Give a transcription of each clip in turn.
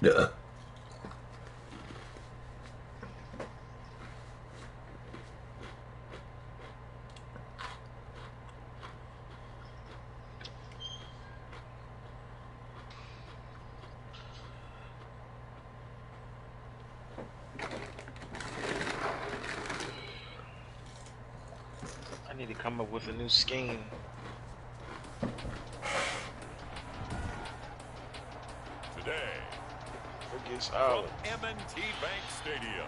Yeah. I need to come up with a new scheme. Today, from M&T Bank Stadium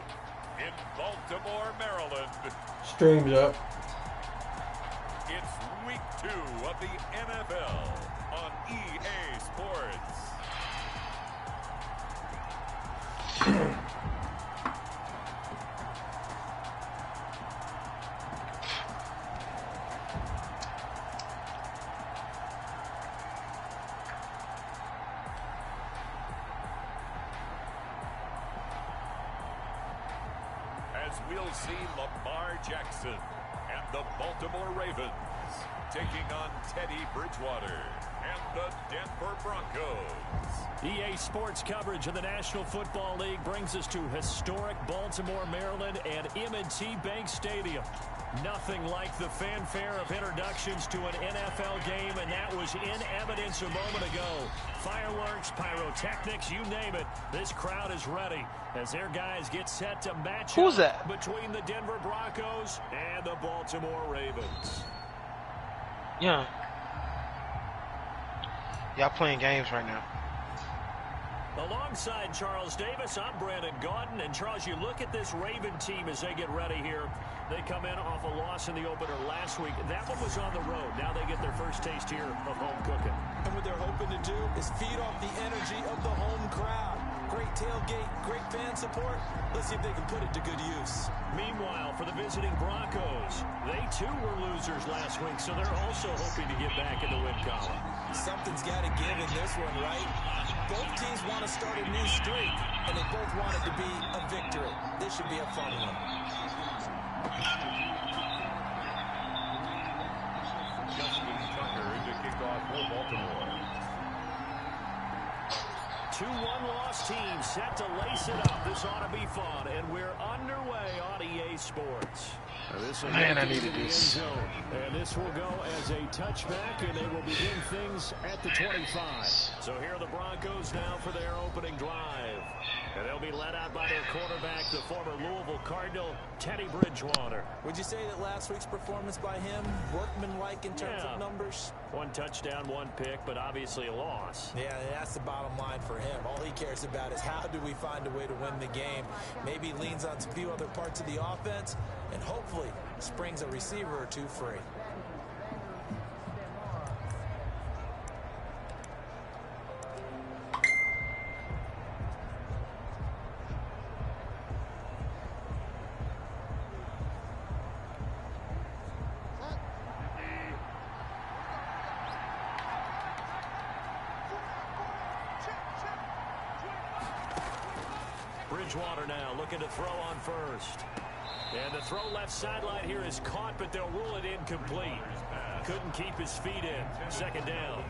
in Baltimore, Maryland. Streams up. It's week 2 of the NFL on EA Sports. As we'll see Lamar Jackson and the Baltimore Ravens taking on Teddy Bridgewater and the Denver Broncos. EA Sports coverage of the National Football League brings us to historic Baltimore, Maryland and M&T Bank Stadium. Nothing like the fanfare of introductions to an NFL game, and that was in evidence a moment ago. Fireworks, pyrotechnics, you name it. This crowd is ready as their guys get set to match up between the Denver Broncos and the Baltimore Ravens. Yeah. Y'all playing games right now. Alongside Charles Davis, I'm Brandon Gaudin. And Charles, you look at this Raven team as they get ready here. They come in off a loss in the opener last week. That one was on the road. Now they get their first taste here of home cooking. And what they're hoping to do is feed off the energy of the home crowd. Great tailgate, great fan support. Let's see if they can put it to good use. Meanwhile, for the visiting Broncos, they too were losers last week, so they're also hoping to get back in the win column. Something's got to give in this one, right? Both teams want to start a new streak, and they both want it to be a victory. This should be a fun one. Justin Tucker into kickoff for Baltimore. 2-1 loss team set to lace it up. This ought to be fun, and we're underway on EA Sports. Man, I needed this. And this will go as a touchback, and they will begin things at the 25. So here are the Broncos now for their opening drive. And they'll be led out by their quarterback, the former Louisville Cardinal, Teddy Bridgewater. Would you say that last week's performance by him, workmanlike in terms of numbers? 1 touchdown, 1 pick, but obviously a loss. Yeah, that's the bottom line for him. All he cares about is how do we find a way to win the game. Maybe leans on a few other parts of the offense, and hopefully springs a receiver or two free. Bridgewater now looking to throw on first. And the throw left sideline here is caught, but they'll rule it incomplete. Couldn't keep his feet in. Second down.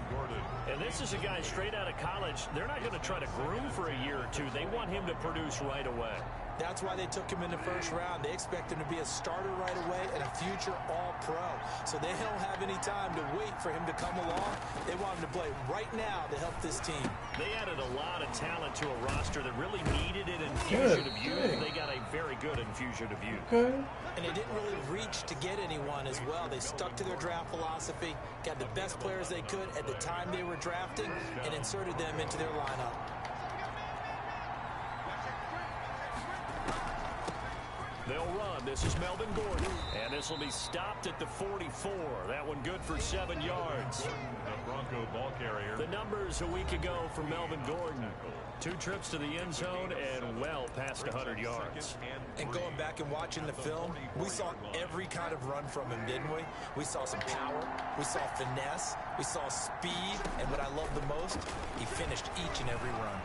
And this is a guy straight out of college. They're not going to try to groom for a year or two. They want him to produce right away. That's why they took him in the first round. They expect him to be a starter right away and a future all-pro. So they don't have any time to wait for him to come along. They want him to play right now to help this team. They added a lot of talent to a roster that really needed an infusion of youth. They got a very good infusion of youth. And they didn't really reach to get anyone as well. They stuck to their draft philosophy, got the best players they could at the time they were drafting, and inserted them into their lineup. They'll run. This is Melvin Gordon. And this will be stopped at the 44. That one good for 7 yards. The Bronco ball carrier. The numbers a week ago for Melvin Gordon. 2 trips to the end zone and well past 100 yards. And going back and watching the film, we saw every kind of run from him, didn't we? We saw some power. We saw finesse. We saw speed. And what I love the most, he finished each and every run.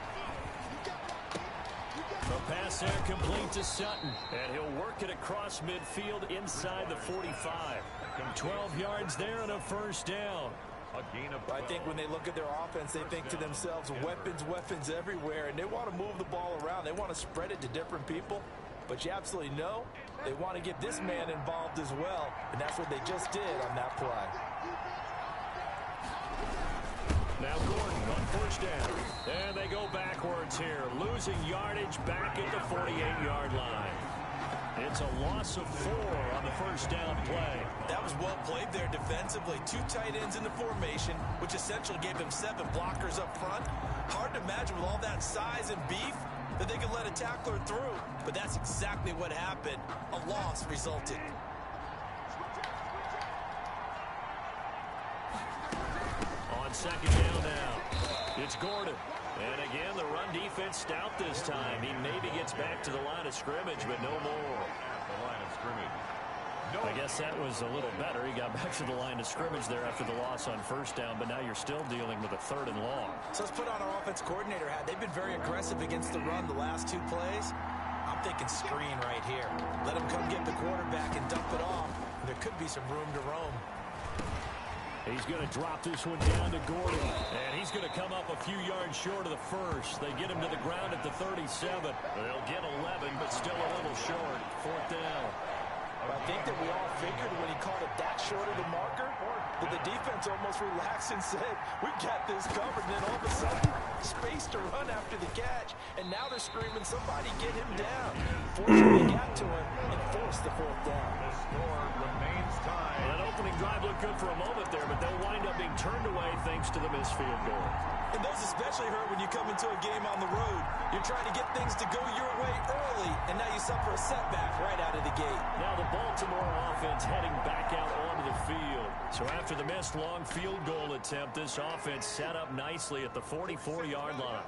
The pass there complete to Sutton, and he'll work it across midfield inside the 45. 12 yards there and a first down. A gain of 12. I think when they look at their offense, they think to themselves, weapons, weapons everywhere, and they want to move the ball around. They want to spread it to different people. But you absolutely know they want to get this man involved as well, and that's what they just did on that play. Now Gordon on first down. And they go backwards here, losing yardage back at the 48-yard line. It's a loss of 4 on the first down play. That was well played there defensively. 2 tight ends in the formation, which essentially gave them 7 blockers up front. Hard to imagine with all that size and beef that they could let a tackler through. But that's exactly what happened. A loss resulted. On second down now, it's Gordon. And again, the run defense stout this time. He maybe gets back to the line of scrimmage, but no more. At the line of scrimmage. I guess that was a little better. He got back to the line of scrimmage there after the loss on first down, but now you're still dealing with a 3rd and long. So let's put on our offense coordinator hat. They've been very aggressive against the run the last 2 plays. I'm thinking screen right here. Let them come get the quarterback and dump it off. There could be some room to roam. He's going to drop this one down to Gordon, and he's going to come up a few yards short of the first. They get him to the ground at the 37. They'll get 11, but still a little short. 4th down. I think that we all figured when he called it that short of the marker that the defense almost relaxed and said, we got this covered. And then all of a sudden, space to run after the catch. And now they're screaming, somebody get him down. Fortunately, got to him and forced the 4th down. The score remains tied. That opening drive looked good for a moment there, but they'll wind up being turned away thanks to the missed field goal. And those especially hurt when you come into a game on the road. You're trying to get things to go your way early, and now you suffer a setback right out of the gate. Now the Baltimore offense heading back out onto the field. So after the missed long field goal attempt, this offense set up nicely at the 44-yard line.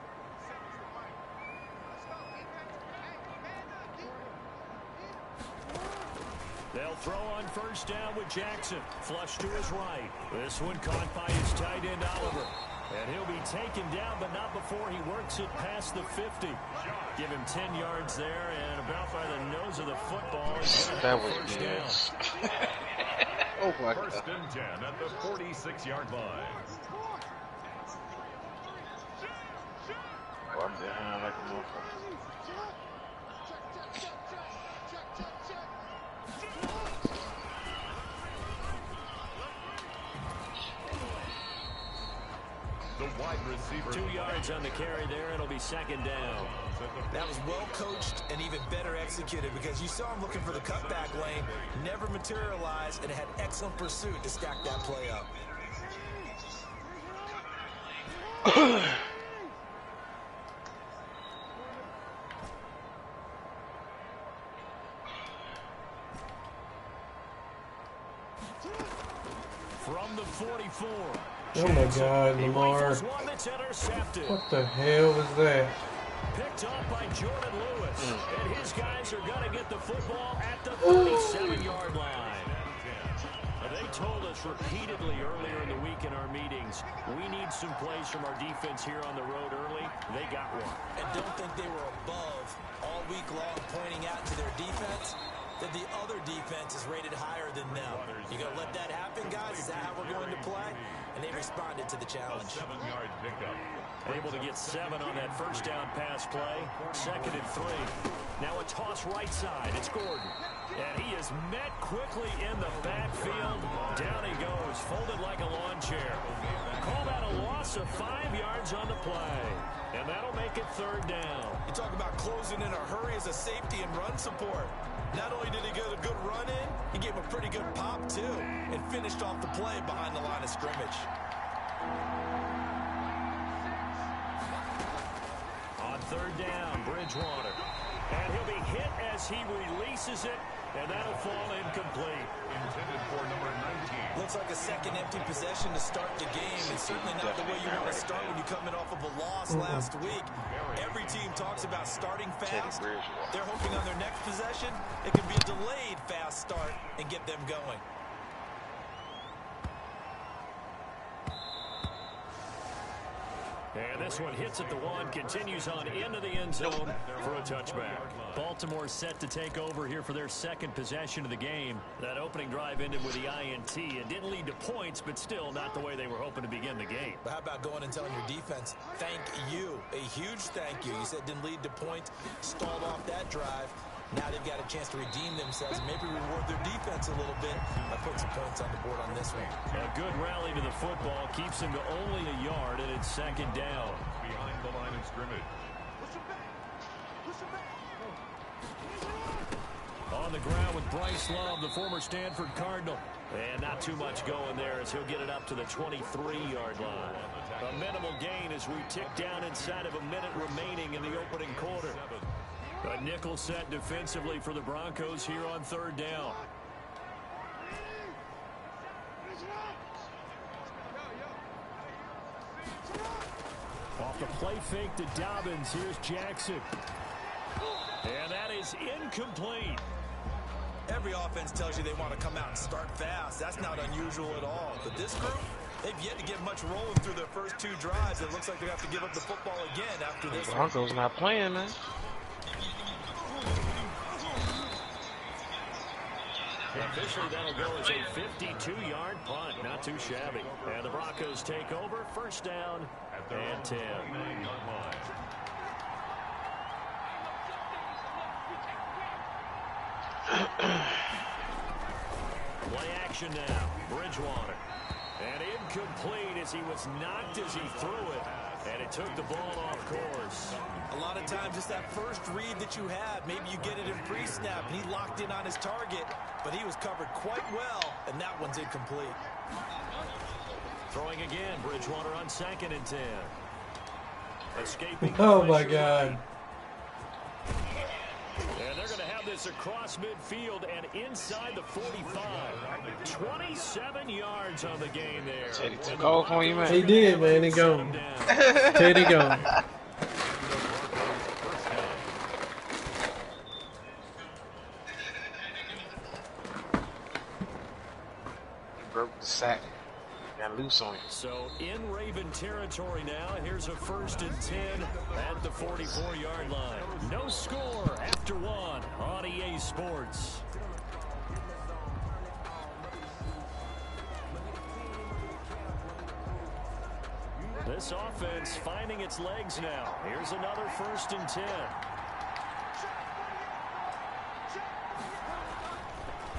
They'll throw on first down with Jackson. Flush to his right. This one caught by his tight end, Oliver. And he'll be taken down, but not before he works it past the 50. Give him 10 yards there, and about by the nose of the football. That was BS. Oh my God. 1st and 10 at the 46-yard line. Oh, I'm down like a motherfucker. The wide receiver. 2 yards on the carry there. It'll be 2nd down. That was well coached and even better executed because you saw him looking for the cutback lane, never materialized, and had excellent pursuit to stack that play up. From the 44. Oh my God, Lamar. What the hell was that? Picked off by Jordan Lewis. And his guys are going to get the football at the 37-yard line. They told us repeatedly earlier in the week in our meetings, we need some plays from our defense here on the road early. They got one. And don't think they were above all week long pointing out to their defense that the other defense is rated higher than them. You going to let that happen, guys? Is that how we're going to play? And they responded to the challenge. 7-yard pickup. Able to get 7 on that first down pass play. 2nd and 3. Now a toss right side. It's Gordon. And he is met quickly in the backfield. Down he goes, folded like a lawn chair. Call that a loss of 5 yards on the play. And that'll make it 3rd down. You talk about closing in a hurry as a safety and run support. Not only did he get a good run in, he gave a pretty good pop, too, and finished off the play behind the line of scrimmage. On 3rd down, Bridgewater. And he'll be hit as he releases it, and that'll fall incomplete. Intended for number 19. Looks like a second empty possession to start the game, and certainly not the way you want to start when you're coming off of a loss last week. Every team talks about starting fast. They're hoping on their next possession, it can be a delayed fast start and get them going. And this one hits at the 1, continues on into the end zone for a touchback. Baltimore set to take over here for their second possession of the game. That opening drive ended with the INT. It didn't lead to points, but still not the way they were hoping to begin the game. But how about going and telling your defense, thank you, a huge thank you. You said didn't lead to points, stalled off that drive. Now they've got a chance to redeem themselves and maybe reward their defense a little bit by putting some points on the board on this one. A good rally to the football keeps him to only a yard, and it's second down. Behind the line of scrimmage. On the ground with Bryce Love, the former Stanford Cardinal. And not too much going there as he'll get it up to the 23-yard line. A minimal gain as we tick down inside of a minute remaining in the opening quarter. A nickel set defensively for the Broncos here on third down. Off the play fake to Dobbins, here's Jackson. And that is incomplete. Every offense tells you they want to come out and start fast. That's not unusual at all. But this group, they've yet to get much rolling through their first 2 drives. It looks like they have to give up the football again after this. The Broncos not playing, man. Officially, that'll go as a 52-yard punt. Not too shabby. And the Broncos take over. First down and 10. Play action now. Bridgewater. And incomplete as he was knocked as he threw it. And it took the ball off course. A lot of times it's that first read that you have. Maybe you get it in pre-snap and he locked in on his target, but he was covered quite well, and that one's incomplete. Throwing again, Bridgewater on 2nd and 10. Escaping. Oh my God. And they're going to have this across midfield and inside the 45. 27 yards on the game there. Teddy took off on you, man. He did, man. He gone. Teddy gone. Broke the sack. Got loose on him. So in Raven territory now. Here's a 1st and 10 at the 44-yard line. No score after 1 on EA Sports. This offense finding its legs now. Here's another 1st and 10.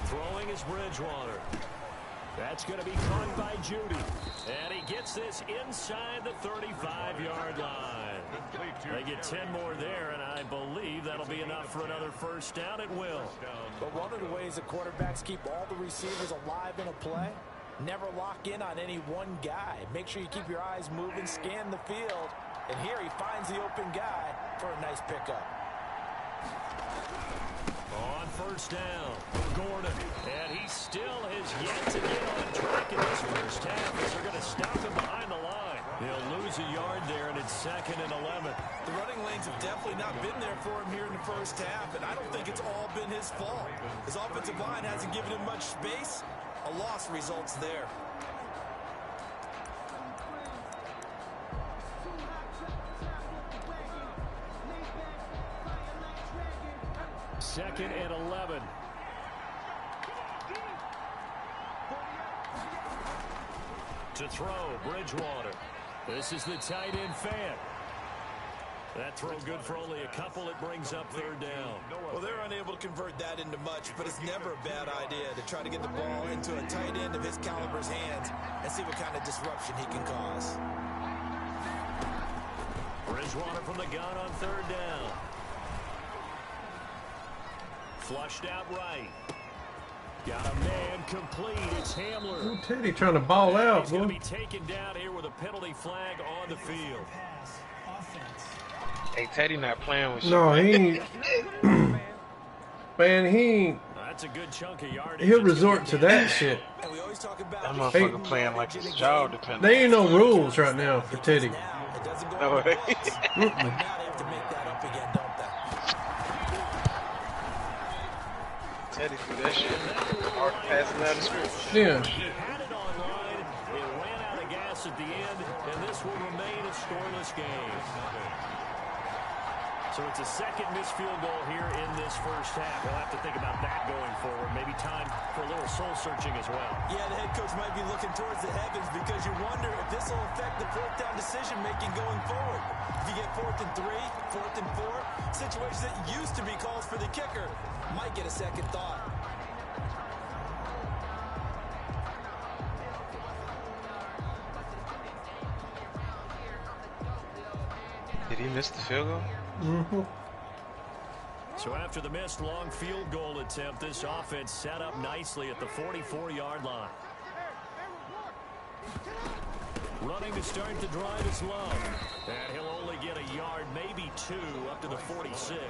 Throwing is Bridgewater. That's going to be caught by Judy. And he gets this inside the 35-yard line. They get 10 more there, and I believe that'll be enough for another first down. It will. But one of the ways the quarterbacks keep all the receivers alive in a play, never lock in on any one guy. Make sure you keep your eyes moving, scan the field. And here he finds the open guy for a nice pickup. On first down, Gordon. And he still has yet to get on track in this first half as they're going to stop him behind the line. He'll lose a yard there, and it's 2nd and 11. The running lanes have definitely not been there for him here in the first half, and I don't think it's all been his fault. His offensive line hasn't given him much space. A loss results there. Second and 11. To throw, Bridgewater. This is the tight end fan. That throw good for only a couple. It brings up 3rd down. Well, they're unable to convert that into much, but it's never a bad idea to try to get the ball into a tight end of his caliber's hands and see what kind of disruption he can cause. Bridgewater from the gun on 3rd down. Flushed out right. Got a man complete. It's Hamler. Ooh, Teddy trying to ball out, He's going to boy. be taken down here with a penalty flag on the field. Hey, Teddy not playing with you. No, he ain't. Man, he ain't. That's a good chunk of yardage. He'll resort to that shit. And we always talk about That motherfucker playing like his job dependent. There ain't no rules right now for Teddy. it doesn't go No way. now they have to make that up again, don't they? Teddy threw that shit. Hard passing out of script. Yeah. He had it online. It ran out of gas pass at the end, and this will remain a scoreless game. So it's a second missed field goal here in this first half. We'll have to think about that going forward. Maybe time for a little soul-searching as well. Yeah, the head coach might be looking towards the heavens because you wonder if this will affect the fourth down decision-making going forward. If you get 4th and 3, 4th and 4, situations that used to be calls for the kicker might get a second thought. Did he miss the field goal? Mm-hmm. So after the missed long field goal attempt, this offense set up nicely at the 44-yard line. Running to start the drive is Love. And he'll only get a yard, maybe 2, up to the 46.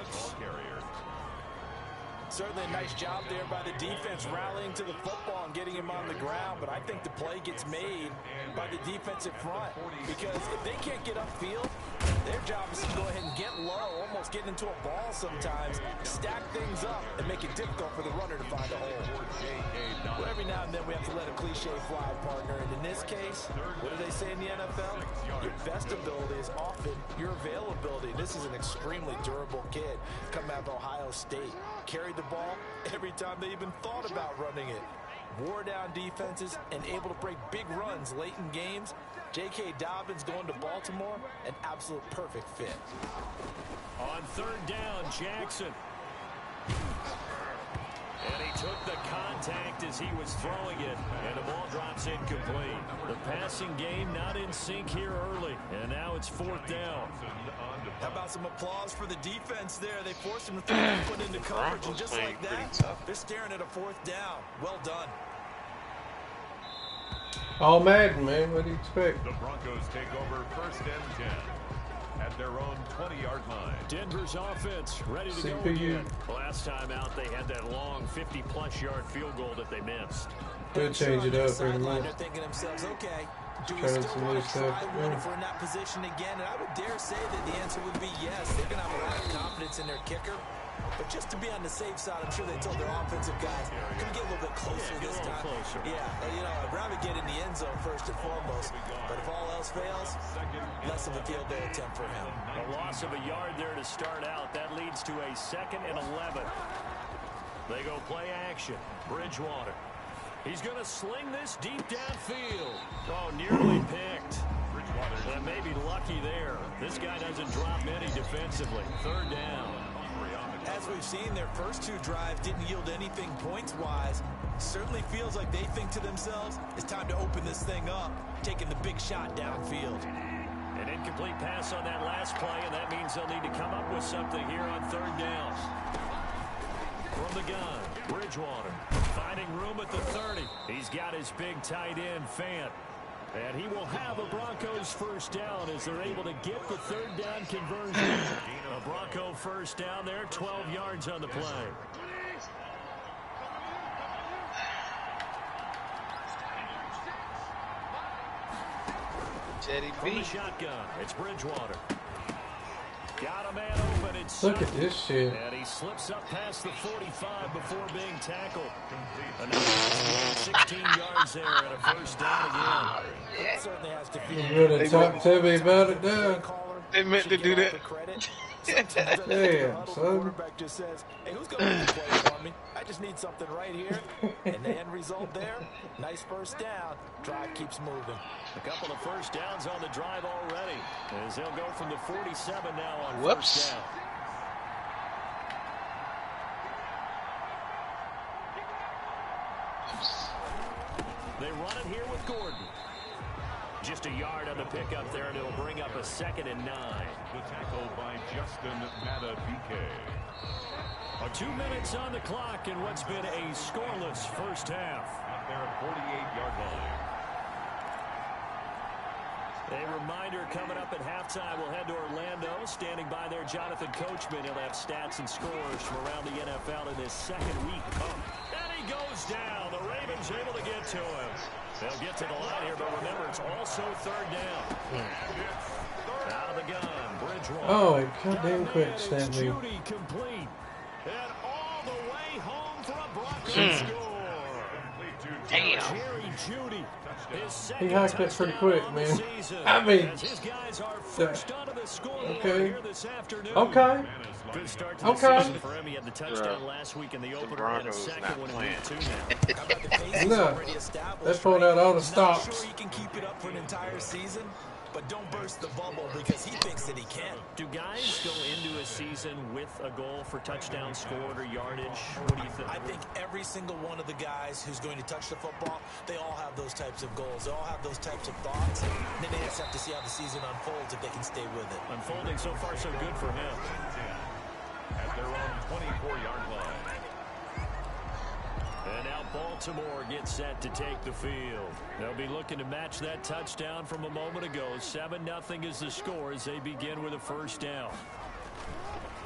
Certainly a nice job there by the defense rallying to the football and getting him on the ground, but I think the play gets made by the defensive front because if they can't get upfield, their job is to go ahead and get low, almost get into a ball sometimes, stack things up, and make it difficult for the runner to find a hole. Well, every now and then we have to let a cliche fly, partner, and in this case, what do they say in the NFL? Your best ability is often your availability. This is an extremely durable kid coming out of Ohio State. Carried the ball every time they even thought about running it. Wore down defenses and able to break big runs late in games. J.K. Dobbins going to Baltimore, an absolute perfect fit. On 3rd down, Jackson. And he took the contact as he was throwing it, and the ball drops incomplete. The passing game not in sync here early, and now it's 4th down. How about some applause for the defense there? They forced him to throw that foot into coverage, and just like that, they're staring at a 4th down. Well done. All Madden, man. What do you expect? The Broncos take over 1st and 10 at their own 20-yard line. Denver's offense ready to go again. Last time out, they had that long 50-plus yard field goal that they missed. They'll change it up pretty much. They're thinking to themselves, okay, do we still want to try one if we're in that position again? And I would dare say that the answer would be yes. They're going to have a lot of confidence in their kicker. But just to be on the safe side, I'm sure they told their offensive guys, can we get a little bit closer this time? Yeah, you know, I'd rather get in the end zone first and foremost. But if all else fails, less of a field goal attempt for him. A loss of a yard there to start out. That leads to a 2nd and 11. They go play action. Bridgewater. He's going to sling this deep downfield. Oh, nearly picked. And maybe lucky there. This guy doesn't drop many defensively. 3rd down. As we've seen, their first 2 drives didn't yield anything points-wise. Certainly feels like they think to themselves, it's time to open this thing up, taking the big shot downfield. An incomplete pass on that last play, and that means they'll need to come up with something here on 3rd down. From the gun, Bridgewater finding room at the 30. He's got his big tight end, Fant. And he will have a Broncos 1st down as they're able to get the 3rd down conversion. A Bronco 1st down there, 12 yards on the play. From the shotgun, it's Bridgewater. Got a man open. Look at this shit. And he slips up past the 45 before being tackled. Another 16 yards there and a 1st down again. That certainly has to feel. You really tell me about it, Dad. They meant to do that. Damn, son. Quarterback just says, hey, who's going to make the play for me? I just need something right here. And the end result there, nice 1st down. Drive keeps moving. A couple of 1st downs on the drive already. As they'll go from the 47 now on 1st down. They run it here with Gordon. Just a yard on the pickup there, and it'll bring up a 2nd and 9. The tackle by Justin Matabike. 2 minutes on the clock in what's been a scoreless first half. At their 48-yard line. A reminder coming up at halftime. We'll head to Orlando. Standing by there, Jonathan Coachman. He'll have stats and scores from around the NFL in his 2nd week. And he goes down. The Ravens able to get to him. They'll get to the line here, but remember, it's also 3rd down. Out of the gun, Bridgewater. Oh, goddamn quick snap me. Judy complete. And all the way home for a Broncos score. Complete to Damn. He hacked that pretty quick, man. I mean, okay. Okay. Good start to the season for him. He had the touchdown last week in the opener and a second one in week 2 now. No. That's pulling out all the stops. Sure he can keep it up for an entire season, but don't burst the bubble because he thinks that he can. Do guys go into a season with a goal for touchdown scored or yardage? What do you think? I think every single one of the guys who's going to touch the football, they all have those types of goals. They all have those types of thoughts. And then they just have to see how the season unfolds if they can stay with it. Unfolding so far so good for him. At their own 24-yard line. And now Baltimore gets set to take the field. They'll be looking to match that touchdown from a moment ago. 7-0 is the score as they begin with a first down.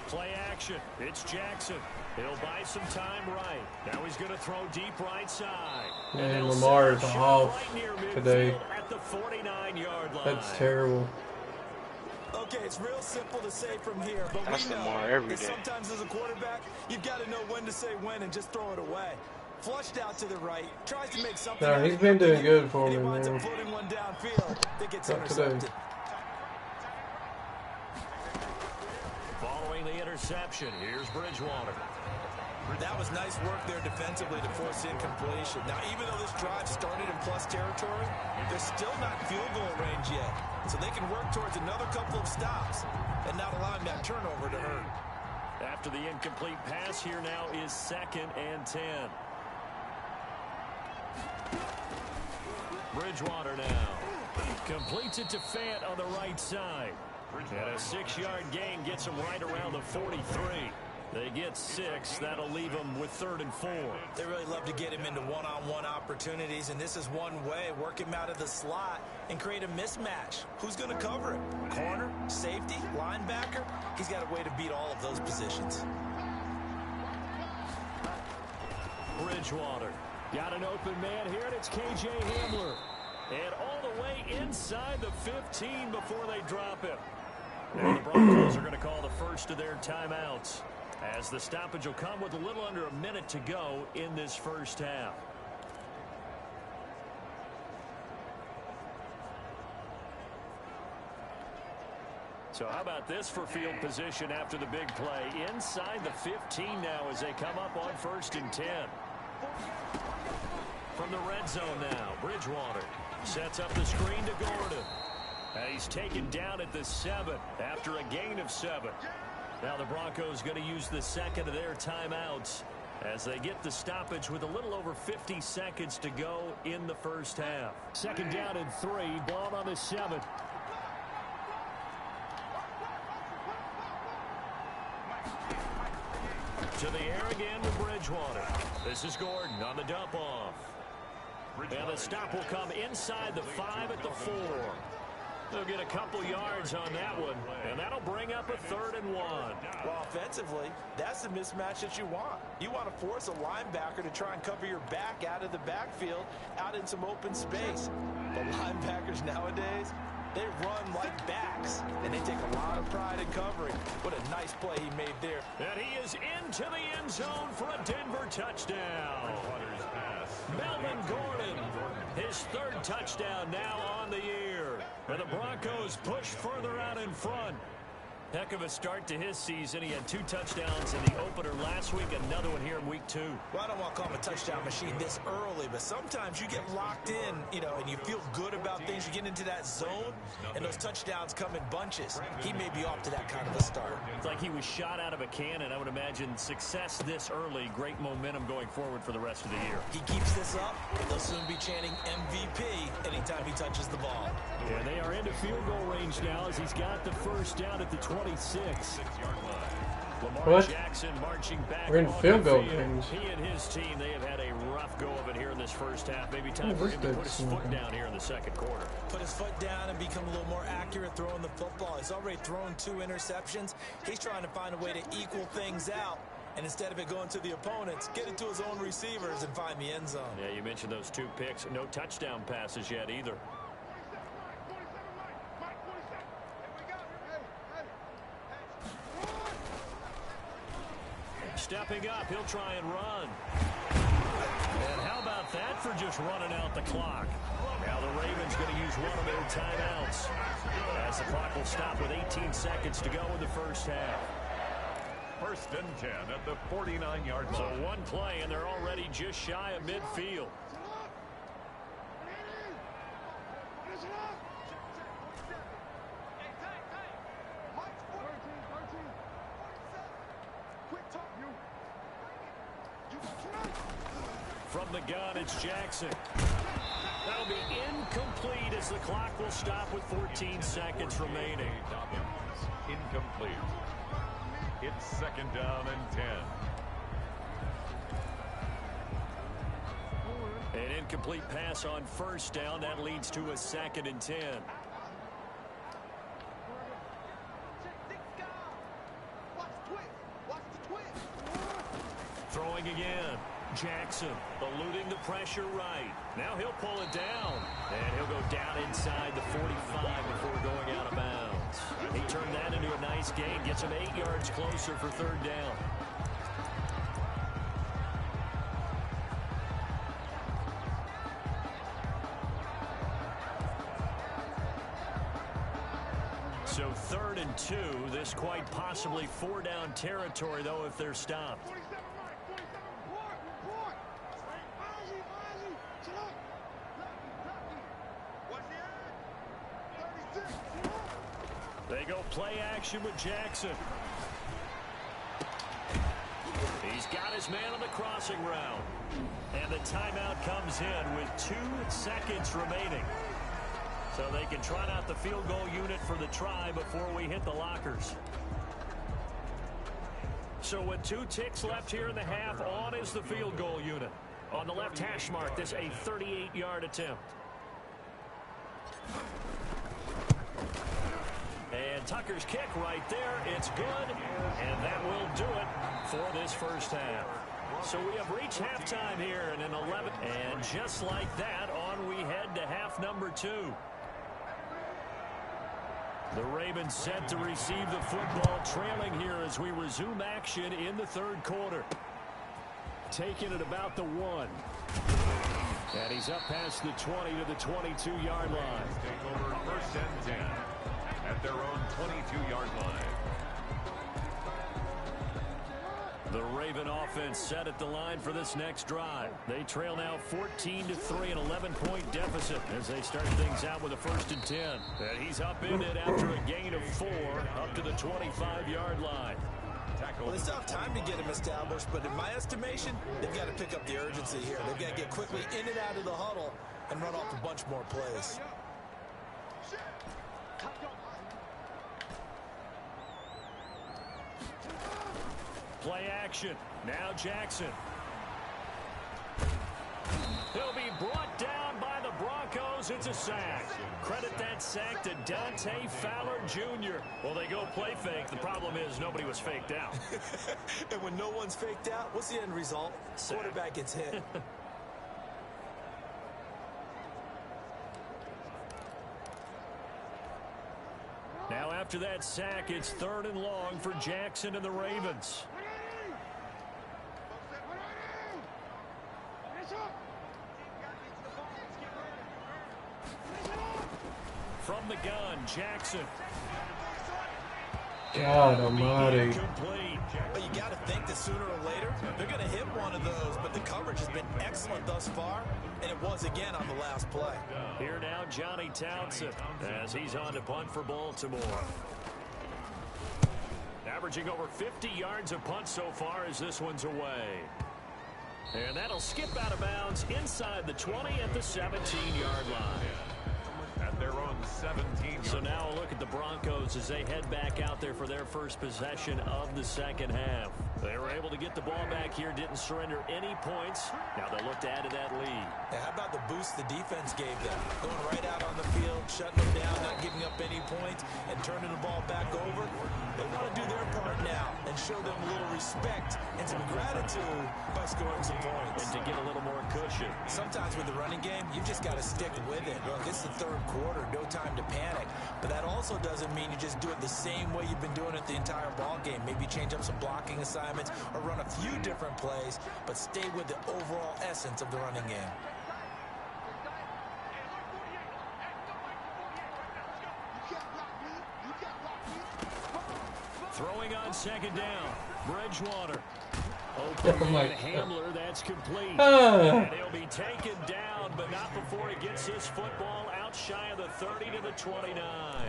Play action. It's Jackson. He'll buy some time right. Now he's going to throw deep right side. Man, Lamar is off today. At the 49-yard line. That's terrible. Okay, it's real simple to say from here, but That's we know Lamar every that day. sometimes as a quarterback, you've got to know when to say when and just throw it away. Flushed out to the right, tries to make something. No, he's been doing good for and me, he winds man. up floating one downfield that gets Not today. intercepted. Following the interception, here's Bridgewater. That was nice work there defensively to force incompletion. Now, even though this drive started in plus territory, they're still not in field goal range yet. So they can work towards another couple of stops and not allowing that turnover to hurt. After the incomplete pass, here now is 2nd and 10. Bridgewater now. Completes it to Fant on the right side. And a 6-yard gain gets him right around the 43. They get 6. That'll leave them with 3rd and 4. They really love to get him into one-on-one opportunities, and this is one way. Work him out of the slot and create a mismatch. Who's going to cover him? Corner, safety, linebacker? He's got a way to beat all of those positions. Bridgewater got an open man here, and it's K.J. Hamler. And all the way inside the 15 before they drop him. And the Broncos are going to call the first of their timeouts, as the stoppage will come with a little under a minute to go in this first half. So how about this for field position after the big play? Inside the 15 now as they come up on 1st and 10. From the red zone now, Bridgewater sets up the screen to Gordon. He's taken down at the 7 after a gain of 7. Now the Broncos going to use the second of their timeouts as they get the stoppage with a little over 50 seconds to go in the first half. 2nd down and 3, ball on the 7. To the air again to Bridgewater. This is Gordon on the dump off. And the stop will come inside the 5 at the 4. They'll get a couple yards on that one, and that'll bring up a 3rd and 1. Well, offensively, that's the mismatch that you want. You want to force a linebacker to try and cover your back out of the backfield, out in some open space. But linebackers nowadays, they run like backs, and they take a lot of pride in covering. What a nice play he made there. And he is into the end zone for a Denver touchdown. Melvin Gordon, his 3rd touchdown now on the year. And the Broncos push further out in front. Heck of a start to his season. He had 2 touchdowns in the opener last week, another one here in week 2. Well, I don't want to call him a touchdown machine this early, but sometimes you get locked in, and you feel good about things. You get into that zone, and those touchdowns come in bunches. He may be off to that kind of a start. It's like he was shot out of a cannon. I would imagine success this early, great momentum going forward for the rest of the year. He keeps this up, they'll soon be chanting MVP anytime he touches the ball. And they are into field goal range now as he's got the first down at the 26. Lamar Jackson marching back. We're in field goal range. He and his team, they have had a rough go of it here in this first half. Maybe time for him to put his foot down here in the 2nd quarter. Put his foot down and become a little more accurate throwing the football. He's already thrown 2 interceptions. He's trying to find a way to equal things out. And instead of it going to the opponents, get it to his own receivers and find the end zone. Yeah, you mentioned those 2 picks. No touchdown passes yet either. Stepping up, he'll try and run. And how about that for just running out the clock? Now the Ravens going to use one of their timeouts, as the clock will stop with 18 seconds to go in the first half. 1st and 10 at the 49-yard line. So one play, and they're already just shy of midfield. From the gun, it's Jackson. That'll be incomplete as the clock will stop with 14 seconds remaining. Incomplete. It's 2nd down and 10. An incomplete pass on 1st down. That leads to a 2nd and 10. Throwing again. Jackson eluding the pressure right. Now he'll pull it down. And he'll go down inside the 45 before going out of bounds. He turned that into a nice gain. Gets him 8 yards closer for 3rd down. So 3rd and 2. This quite possibly 4-down territory, though, if they're stopped. They go play action with Jackson. He's got his man on the crossing route. And the timeout comes in with 2 seconds remaining. So they can trot out the field goal unit for the try before we hit the lockers. So with 2 ticks left here in the half, on is the field goal unit. On the left hash mark, this a 38-yard attempt. And Tucker's kick right there. It's good. And that will do it for this first half. So we have reached halftime here in an 11. And just like that, on we head to half number 2. The Ravens set to receive the football, trailing here as we resume action in the 3rd quarter. Taking it about the 1. And he's up past the 20 to the 22-yard line. Take over 1st and 10 at their own 22-yard line. The Raven offense set at the line for this next drive. They trail now 14-3, an 11-point deficit as they start things out with a 1st and 10. And he's up in it after a gain of 4 up to the 25-yard line. Well, they still have time to get him established, but in my estimation, they've got to pick up the urgency here. They've got to get quickly in and out of the huddle and run off a bunch more plays. Play action. Now Jackson. He'll be brought down by the Broncos. It's a sack. Credit that sack to Dante Fowler Jr. Well, they go play fake. The problem is nobody was faked out. And when no one's faked out, what's the end result? Sack. Quarterback gets hit. Now after that sack, it's 3rd and long for Jackson and the Ravens. From the gun, Jackson. God almighty. But you got to think that sooner or later, they're going to hit one of those, but the coverage has been excellent thus far, and it was again on the last play. Here now, Johnny Townsend, as he's on to punt for Baltimore. Averaging over 50 yards a punt so far as this one's away. And that'll skip out of bounds inside the 20 at the 17-yard line. At their own 17. So now a look at the Broncos as they head back out there for their first possession of the second half. They were able to get the ball back here, didn't surrender any points. Now they look to add to that lead. Now, how about the boost the defense gave them? Going right out on the field, shutting them down, not giving up any points, and turning the ball back over. They want to do their part now and show them a little respect and some gratitude by scoring some points. And to get a little more cushion. Sometimes with the running game, you just got to stick with it. Look, it's the 3rd quarter, no time to panic. But that also doesn't mean you just do it the same way you've been doing it the entire ball game. Maybe change up some blocking assignments. assignments or run a few different plays, but stay with the overall essence of the running game. Throwing on second down, Bridgewater. Open and Hamler, that's complete. And he'll be taken down, but not before he gets this football out shy of the 30 to the 29.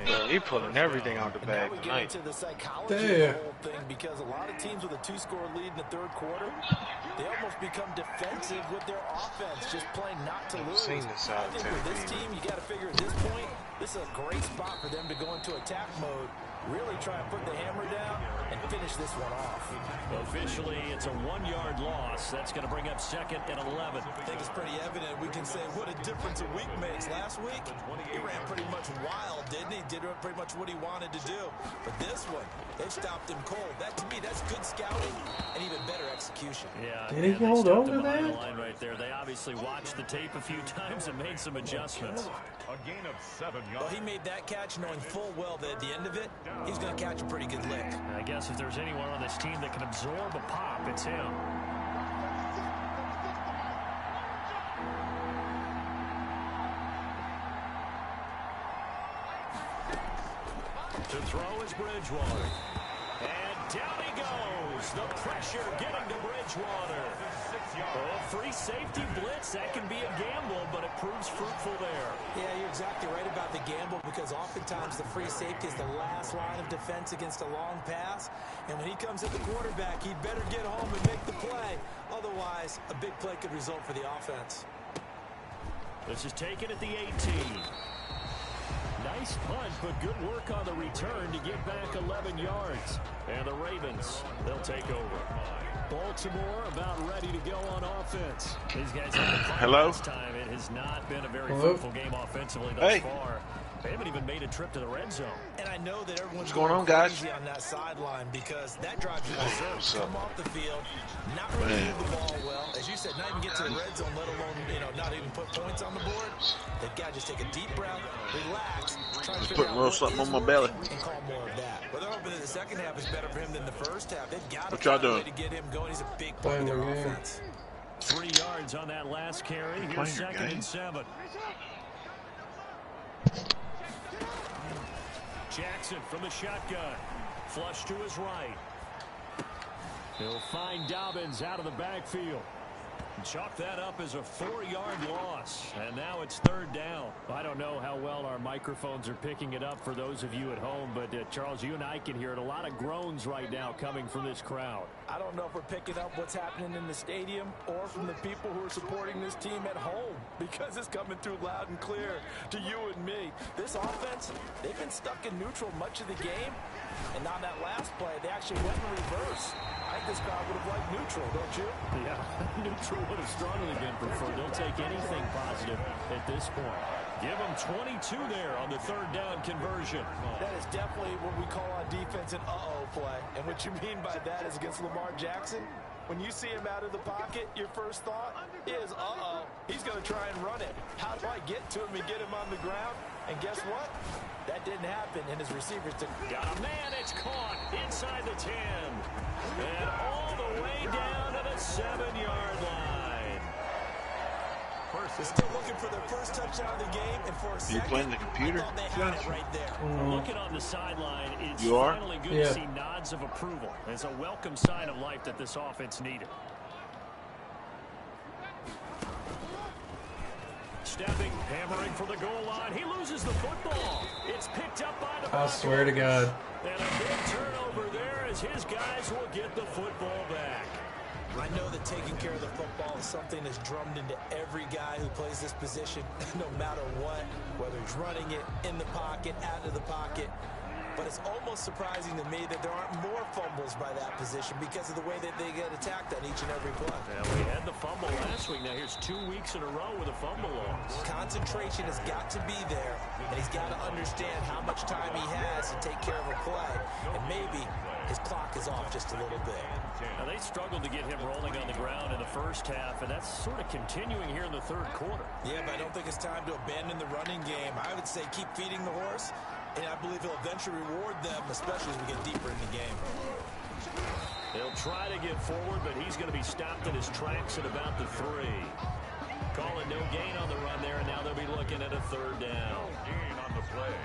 Well, he pulling everything out the bag tonight. tonight. Into the psychology of the whole thing, because a lot of teams with a 2-score lead in the third quarter, they almost become defensive with their offense, just playing not to lose. Seen this I think with this team, you got to figure at this point, this is a great spot for them to go into attack mode, really try and put the hammer down and finish this one off. Officially, it's a 1-yard loss. That's going to bring up second and 11. I think it's pretty evident. We can say what a difference a week makes. Last week, he ran pretty much wild, didn't he? Did pretty much what he wanted to do. But this one, they stopped him cold. That, to me, that's good scouting and even better execution. Yeah, did he hold over that? Right there. They obviously watched the tape a few times and made some adjustments. A gain of 7 yards. Well, he made that catch knowing full well that at the end of it, he's going to catch a pretty good lick. I guess if there's anyone on this team that can absorb a pop, it's him. To throw is Bridgewater. And down he goes. The pressure getting to Bridgewater. Free safety blitz, that can be a gamble, but it proves fruitful there. Yeah, you're exactly right about the gamble, because oftentimes the free safety is the last line of defense against a long pass. And when he comes at the quarterback, he'd better get home and make the play. Otherwise, a big play could result for the offense. This is taken at the 18. Nice punt, but good work on the return to get back 11 yards. And the Ravens, they'll take over. Baltimore about ready to go on offense. These guys have this time. It has not been a very fruitful game offensively thus far. They haven't even made a trip to the red zone. And I know that everyone's going on, guys? crazy on that sideline, because that drives you berserk. Come off the field, not really move the ball well. As you said, not even get to the red zone, let alone, not even put points on the board. They've got to just take a deep breath, relax, try to figure out what something is on my belly and call more of that. But they're hoping that the second half is better for him than the first half. They've got to find a way to get him going. He's a big part of their offense. 3 yards on that last carry. Here's second and 7. Jackson from the shotgun. Flush to his right. He'll find Dobbins out of the backfield. Chalk that up as a 4-yard loss. And now it's third down. I don't know how well our microphones are picking it up for those of you at home, but Charles, you and I can hear it. A lot of groans right now coming from this crowd. I don't know if we're picking up what's happening in the stadium or from the people who are supporting this team at home, because it's coming through loud and clear to you and me. This offense, they've been stuck in neutral much of the game, and on that last play, they actually went in reverse. I think this crowd would have liked neutral, don't you? Yeah, neutral would have strongly been preferred. They'll take anything positive at this point. Give them 22 there on the third down conversion. That is definitely what we call on defense an uh-oh play. And what you mean by that is against Lamar Jackson, when you see him out of the pocket, your first thought is, uh-oh, he's going to try and run it. How do I get to him and get him on the ground? And guess what? That didn't happen, and his receivers took. Got a man, it's caught inside the 10. And all the way down to the 7-yard line. They're still looking for their first touchdown of the game, and for a second, you playing the computer? I thought they had it right there. Looking on the sideline, it's You are? finally good to see nods of approval. It's a welcome sign of life that this offense needed. Stepping, hammering for the goal line. He loses the football. It's picked up by the Broncos. I swear to God. And a big turnover there as his guys will get the football back. I know that taking care of the football is something that's drummed into every guy who plays this position, no matter what, whether he's running it, in the pocket, out of the pocket. But it's almost surprising to me that there aren't more fumbles by that position because of the way that they get attacked on each and every play. Yeah, we had the fumble last week. Now here's 2 weeks in a row with a fumble loss. Concentration has got to be there, and he's got to understand how much time he has to take care of a play. And maybe his clock is off just a little bit. Now they struggled to get him rolling on the ground in the first half, and that's sort of continuing here in the third quarter. Yeah, but I don't think it's time to abandon the running game. I would say keep feeding the horse, and I believe he'll eventually reward them, especially as we get deeper in the game. He'll try to get forward, but he's going to be stopped in his tracks at about the 3. Call it no gain on the run there, and now they'll be looking at a 3rd down. No gain on the play.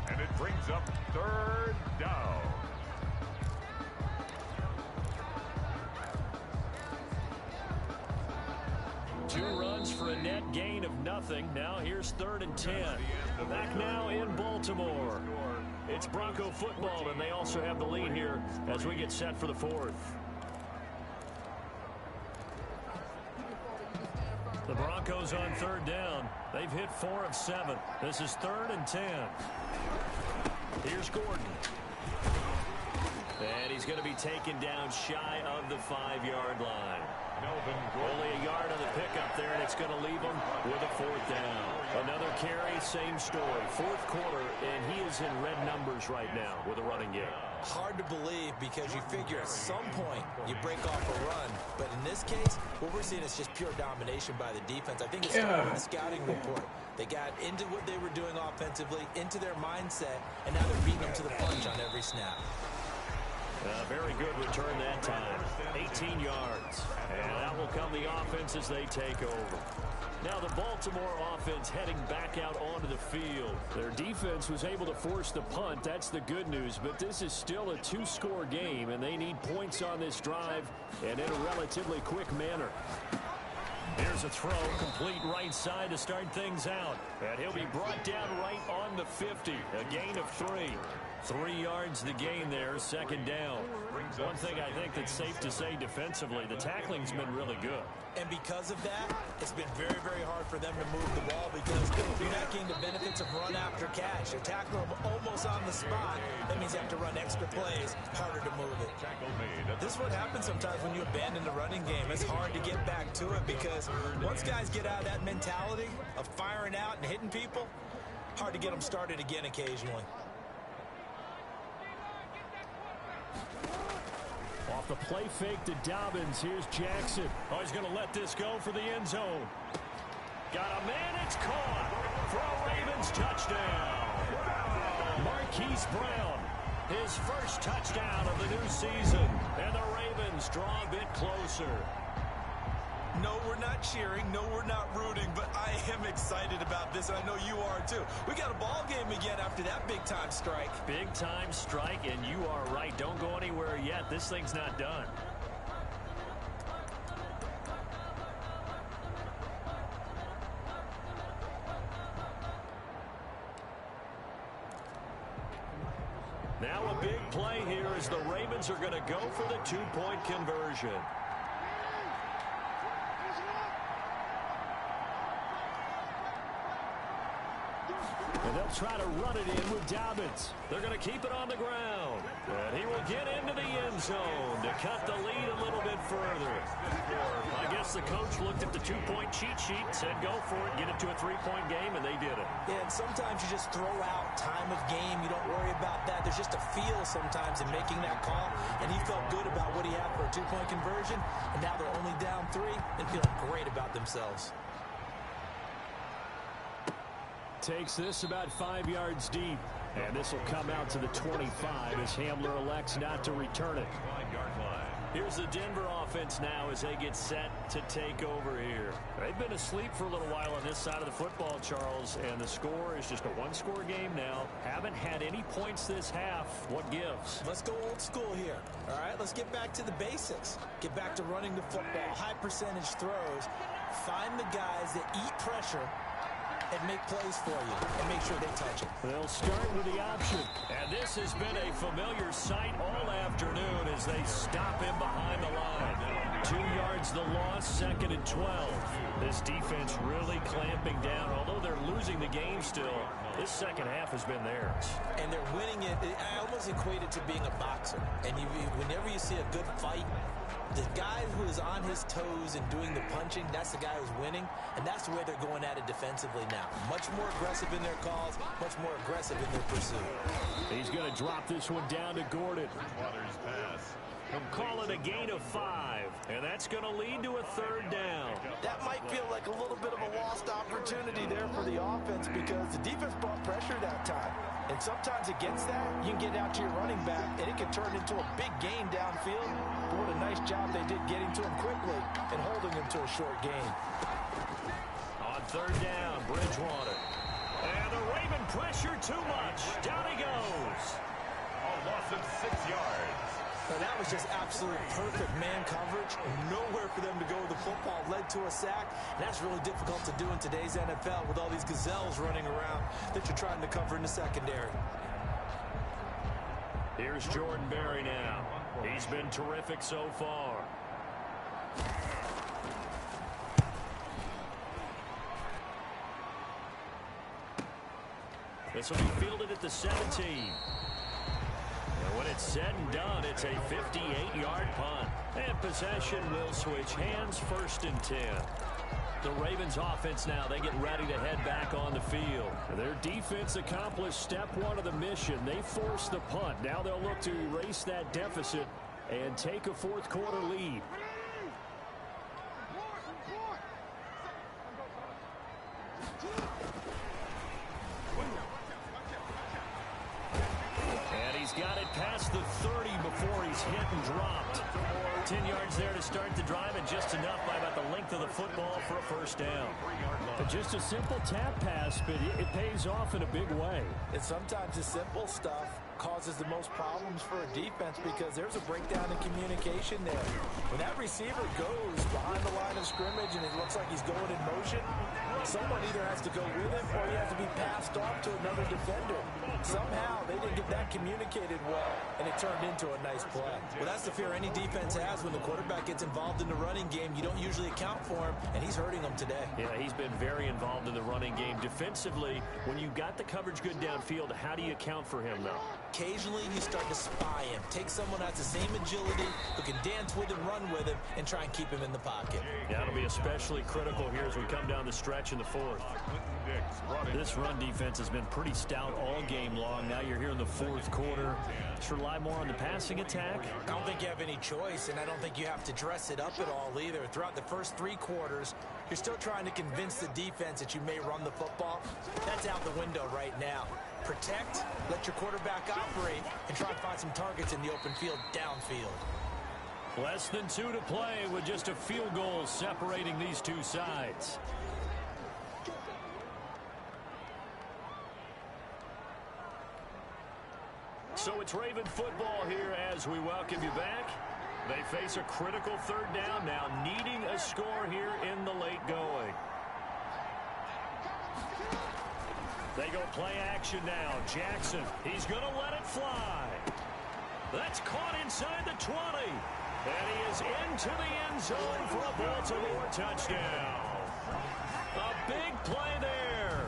And it brings up 3rd down. Two runs for a net gain of nothing. Now here's 3rd and 10. Back now in Baltimore. It's Bronco football, and they also have the lead here as we get set for the 4th. The Broncos on 3rd down. They've hit 4 of 7. This is 3rd and 10. Here's Gordon. And he's going to be taken down shy of the 5-yard line. Only a yard on the pickup there, and it's going to leave him with a 4th down. Another carry, same story. 4th quarter, and he is in red numbers right now with a running game. Hard to believe because you figure at some point you break off a run. But in this case, what we're seeing is just pure domination by the defense. I think it's started with the scouting report. They got into what they were doing offensively, into their mindset, and now they're beating them to the punch on every snap. Very good return that time. 18 yards. And that will come the offense as they take over. Now the Baltimore offense heading back out onto the field. Their defense was able to force the punt. That's the good news. But this is still a 2-score game, and they need points on this drive and in a relatively quick manner. Here's a throw, complete right side to start things out. And he'll be brought down right on the 50. A gain of 3. 3 yards the gain there, 2nd down. One thing I think that's safe to say defensively, the tackling's been really good. And because of that, it's been very, very hard for them to move the ball because you're not getting the benefits of run after catch. You're tackling them almost on the spot. That means you have to run extra plays, harder to move it. This is what happens sometimes when you abandon the running game. It's hard to get back to it because once guys get out of that mentality of firing out and hitting people, hard to get them started again occasionally. Off the play fake to Dobbins. Here's Jackson. Oh, he's going to let this go for the end zone. Got a man. It's caught for a Ravens touchdown. Marquise Brown, his first touchdown of the new season. And the Ravens draw a bit closer. No, we're not cheering. No, we're not rooting. But I am excited about this, and I know you are too. We got a ball game again after that big-time strike. Big-time strike, and you are right. Don't go anywhere yet. This thing's not done. Now a big play here as the Ravens are going to go for the 2-point conversion. And they'll try to run it in with Dobbins. They're going to keep it on the ground. And he will get into the end zone to cut the lead a little bit further. I guess the coach looked at the 2-point cheat sheet and said, go for it, get it to a 3-point game, and they did it. Yeah, and sometimes you just throw out time of game. You don't worry about that. There's just a feel sometimes in making that call. And he felt good about what he had for a 2-point conversion. And now they're only down 3 and feeling great about themselves. Takes this about 5 yards deep. And this will come out to the 25 as Hamler elects not to return it. Here's the Denver offense now as they get set to take over here. They've been asleep for a little while on this side of the football, Charles, and the score is just a 1-score game now. Haven't had any points this half. What gives? Let's go old school here. All right, let's get back to the basics. Get back to running the football, high percentage throws. Find the guys that eat pressure and make plays for you and make sure they touch it. They'll start with the option. And this has been a familiar sight all afternoon as they stop him behind the line. 2 yards the loss, 2nd and 12. This defense really clamping down. Although they're losing the game still, this second half has been theirs. And they're winning it. I almost equate it to being a boxer. And whenever you see a good fight, The guy who is on his toes and doing the punching, that's the guy who's winning, and that's the way they're going at it defensively now. Much more aggressive in their calls, much more aggressive in their pursuit. He's going to drop this one down to Gordon. Call it a gain of 5, and that's going to lead to a 3rd down. That might feel like a little bit of a lost opportunity there for the offense because the defense brought pressure that time. And sometimes against that, you can get out to your running back, and it can turn into a big gain downfield. But what a nice job they did getting to him quickly and holding him to a short gain. On 3rd down, Bridgewater. And the Raven pressure too much. Down he goes. A loss of 6 yards. Now that was just absolute perfect man coverage. Nowhere for them to go with the football. Led to a sack. And that's really difficult to do in today's NFL with all these gazelles running around that you're trying to cover in the secondary. Here's Jordan Berry now. He's been terrific so far. This will be fielded at the 17. And when it's said and done, it's a 58-yard punt. And possession will switch hands, 1st and 10. The Ravens offense now, they get ready to head back on the field. Their defense accomplished step 1 of the mission. They forced the punt. Now they'll look to erase that deficit and take a 4th quarter lead. And he's got it past the 30 before he's hit and dropped. 10 yards there to start the drive, and just enough by about the length of the football for a 1st down. Just a simple tap pass, but it pays off in a big way. And sometimes the simple stuff causes the most problems for a defense because there's a breakdown in communication there. When that receiver goes behind the line of scrimmage and it looks like he's going in motion, someone either has to go with him or he has to be passed off to another defender. Somehow they didn't get that communicated well, and it turned into a nice play. Well, that's the fear any defense has when the quarterback gets involved in the running game. You don't usually account for him, and he's hurting them today. Yeah, he's been very involved in the running game. Defensively, when you got the coverage good downfield, how do you account for him, though? Occasionally, you start to spy him. Take someone who has the same agility, who can dance with him, run with him, and try and keep him in the pocket. Yeah, that'll be especially critical here as we come down the stretch in the 4th. This run defense has been pretty stout all game long. Now you're here in the 4th quarter. Just rely more on the passing attack. I don't think you have any choice, and I don't think you have to dress it up at all either. Throughout the first 3 quarters, you're still trying to convince the defense that you may run the football. That's out the window right now. Protect, let your quarterback operate, and try to find some targets in the open field downfield. Less than 2 to play with just a field goal separating these two sides. So it's Raven football here as we welcome you back. They face a critical 3rd down now, needing a score here in the late going. They go play action now. Jackson, he's going to let it fly. That's caught inside the 20. And he is into the end zone for a Baltimore touchdown. A big play there.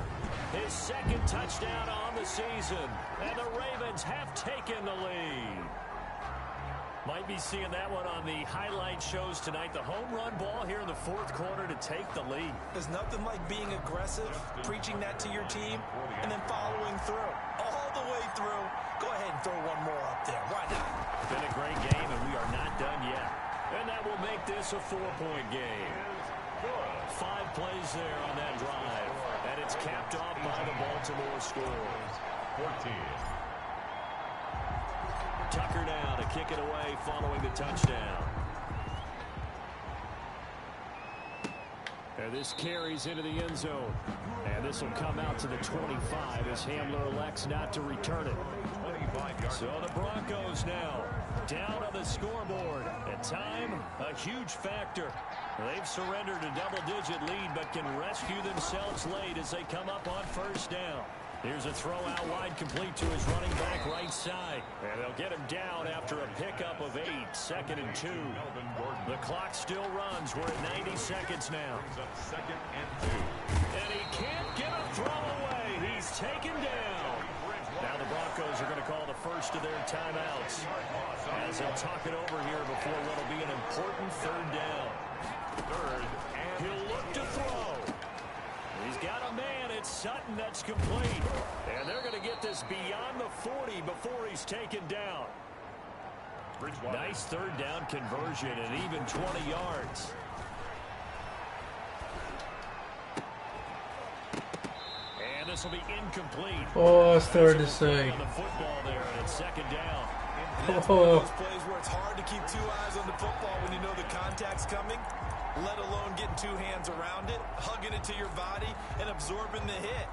His 2nd touchdown on the season. And the Ravens have taken the lead. Might be seeing that one on the highlight shows tonight. The home run ball here in the 4th quarter to take the lead. There's nothing like being aggressive, preaching that to your team, and then following through. All the way through. Go ahead and throw one more up there. Why not? Been a great game, and we are not done yet. And that will make this a 4-point game. 5 plays there on that drive. And it's capped off by the Baltimore score. 14. Tucker now to kick it away following the touchdown. And this carries into the end zone. And this will come out to the 25 as Hamler elects not to return it. So the Broncos now down on the scoreboard. And time, a huge factor. They've surrendered a double-digit lead but can rescue themselves late as they come up on 1st down. Here's a throw out wide complete to his running back right side. And they'll get him down after a pickup of 8, 2nd and 2. The clock still runs. We're at 90 seconds now. 2nd and 2. And he can't get a throw away. He's taken down. Now the Broncos are going to call the first of their timeouts as they'll talk it over here before what'll be an important third down. Third, and he'll look to throw. He's got a man. It's Sutton that's complete. And they're going to get this beyond the 40 before he's taken down. Nice third down conversion and even 20 yards. And this will be incomplete. Oh, it's hard to say. On the football there, and it's second down. That's one of those plays where it's hard to keep two eyes on the football when you know the contact's coming, let alone getting two hands around it, hugging it to your body, and absorbing the hit.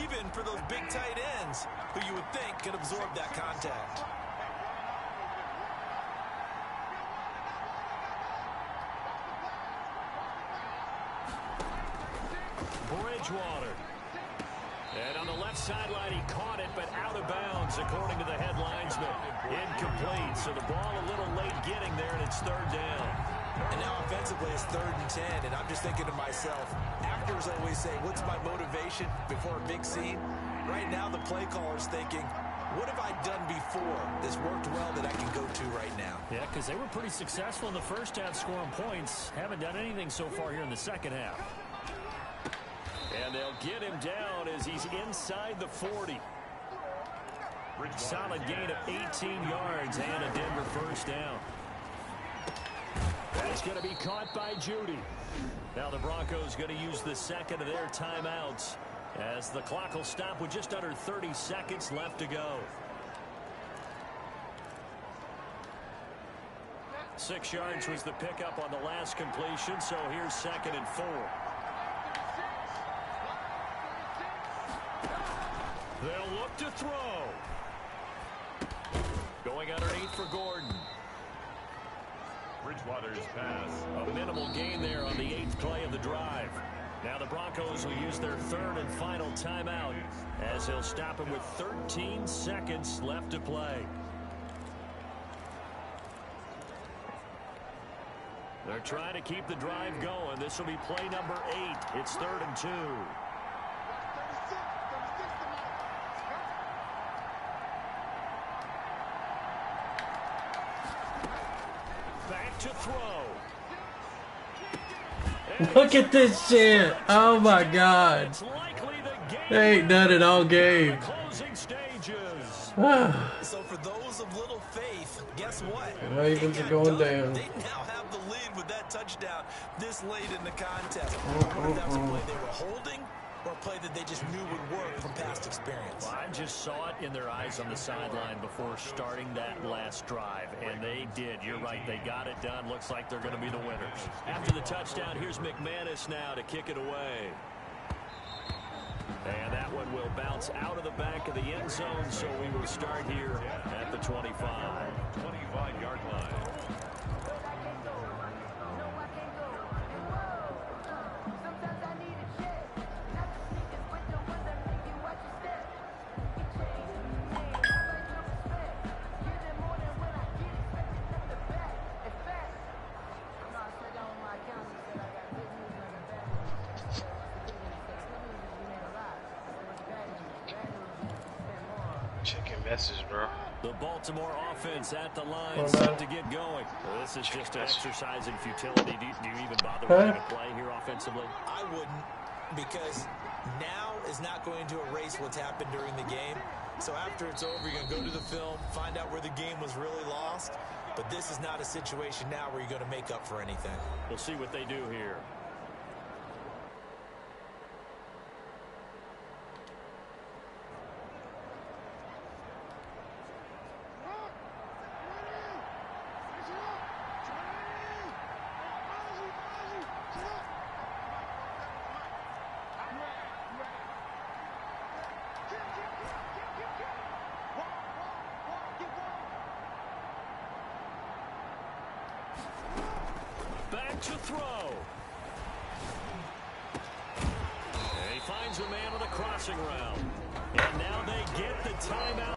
Even for those big tight ends who you would think could absorb that contact. Bridgewater. And on the left sideline, he caught it, but out of bounds, according to the headlinesman. Incomplete, so the ball a little late getting there, and it's third down. And now offensively, it's 3rd and 10, and I'm just thinking to myself, actors always say, what's my motivation before a big scene? Right now, the play caller's thinking, what have I done before that's worked well that I can go to right now? Yeah, because they were pretty successful in the first half scoring points. Haven't done anything so far here in the second half. And they'll get him down as he's inside the 40. Solid gain of 18 yards and a Denver first down. That's going to be caught by Judy. Now the Broncos going to use the second of their timeouts as the clock will stop with just under 30 seconds left to go. 6 yards was the pickup on the last completion, so here's 2nd and 4. They'll look to throw. Going underneath for Gordon. Bridgewater's pass. A minimal gain there on the 8th play of the drive. Now the Broncos will use their 3rd and final timeout as he'll stop him with 13 seconds left to play. They're trying to keep the drive going. This will be play number 8. It's 3rd and 2. Back to throw. Look at this shit. Oh my God. They ain't done it all game. So for those of little faith, guess what? Ravens are going down. They now have the lead with that touchdown this late in the contest. Whether that was a play they were holding or a play that they just knew would work from past experience. Well, I just saw it in their eyes on the sideline before starting that last drive, and they did. You're right. They got it done. Looks like they're going to be the winners. After the touchdown, here's McManus now to kick it away. And that one will bounce out of the back of the end zone, so we will start here at the 25. 25-yard line. Message, bro. The Baltimore offense at the line set to get going. Well, this is just an exercise in futility. Do you even bother running a play here offensively? I wouldn't, because now is not going to erase what's happened during the game. So after it's over, you're going to go to the film, find out where the game was really lost. But this is not a situation now where you're going to make up for anything. We'll see what they do here. Back to throw. And he finds a man on the crossing route. And now they get the timeout.